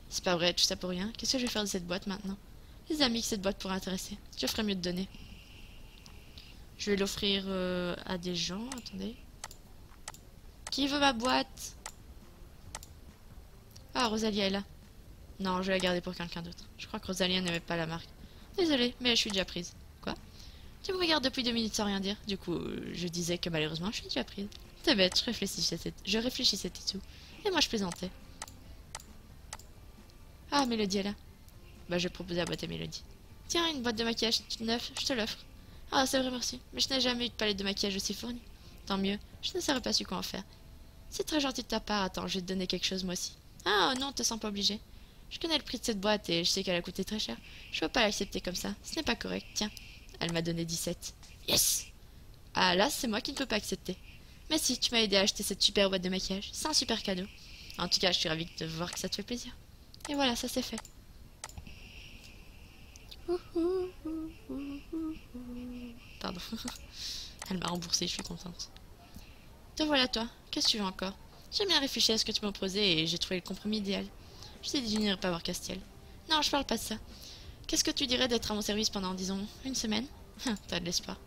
C'est pas vrai, tout ça pour rien. Qu'est-ce que je vais faire de cette boîte maintenant? Les amis que cette boîte pourrait intéresser. Je ferais mieux de donner. Je vais l'offrir à des gens. Attendez. Qui veut ma boîte? Ah, Rosalia est là. Non, je vais la garder pour quelqu'un d'autre. Je crois que Rosalia n'aimait pas la marque. Désolée, mais je suis déjà prise. Quoi? Tu me regardes depuis 2 minutes sans rien dire. Du coup, je disais que malheureusement, je suis déjà prise. C'est bête, je réfléchissais tout. Et moi, je plaisantais. Ah, Mélodie est là. Bah, je vais proposer la boîte à Mélodie. Tiens, une boîte de maquillage neuf, je te l'offre. Ah, c'est vrai, merci. Mais je n'ai jamais eu de palette de maquillage aussi fournie. Tant mieux, je ne saurais pas su quoi en faire. C'est très gentil de ta part. Attends, je vais te donner quelque chose moi aussi. Ah, non, te sens pas obligé. Je connais le prix de cette boîte et je sais qu'elle a coûté très cher. Je peux pas l'accepter comme ça. Ce n'est pas correct. Tiens, elle m'a donné 17. Yes! Ah, là, c'est moi qui ne peux pas accepter. Mais si, tu m'as aidé à acheter cette super boîte de maquillage. C'est un super cadeau. En tout cas, je suis ravie de voir que ça te fait plaisir. Et voilà, ça c'est fait. Pardon. Elle m'a remboursé, je suis contente. Te voilà toi, qu'est-ce que tu veux encore? J'ai bien réfléchi à ce que tu m'as proposé et j'ai trouvé le compromis idéal. Je t'ai dit que je n'irai pas voir Castiel. Non, je parle pas de ça. Qu'est-ce que tu dirais d'être à mon service pendant, disons, une semaine? T'as de l'espoir.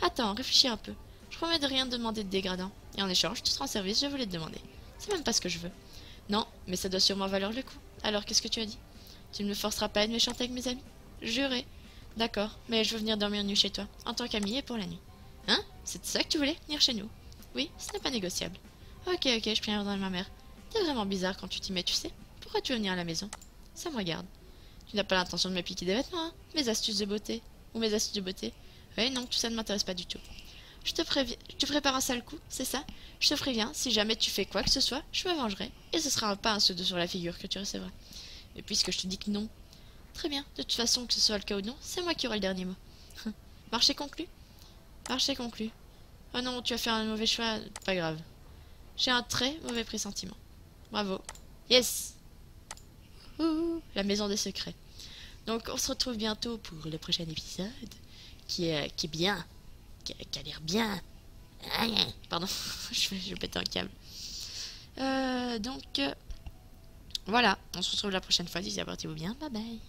Attends, réfléchis un peu. Je promets de rien te demander de dégradant. Et en échange, tu seras en service, je voulais te demander. C'est même pas ce que je veux. Non, mais ça doit sûrement valoir le coup. Alors, qu'est-ce que tu as dit? Tu ne me forceras pas à être méchante avec mes amis? Juré. D'accord, mais je veux venir dormir nu chez toi, en tant qu'amie et pour la nuit. Hein? C'est ça que tu voulais? Venir chez nous? Oui, ce n'est pas négociable. Ok, je préviendrai ma mère. T'es vraiment bizarre quand tu t'y mets, tu sais. Pourquoi tu veux venir à la maison? Ça me regarde. Tu n'as pas l'intention de me piquer des vêtements, hein? Mes astuces de beauté. Ou mes astuces de beauté. Oui, non, tout ça ne m'intéresse pas du tout. Je te prépare un sale coup, c'est ça? Je te préviens, si jamais tu fais quoi que ce soit, je me vengerai. Et ce sera pas un pseudo sur la figure que tu recevras. Mais puisque je te dis que non. Très bien, de toute façon, que ce soit le cas ou non, c'est moi qui aurai le dernier mot. Marché conclu? Marché conclu. Oh non, tu as fait un mauvais choix, pas grave. J'ai un très mauvais pressentiment. Bravo. Yes! Ouh, la maison des secrets. Donc on se retrouve bientôt pour le prochain épisode qui est bien, qui a l'air bien. Pardon, je pète un câble. Donc voilà, on se retrouve la prochaine fois. D'ici là, portez-vous bien. Bye bye.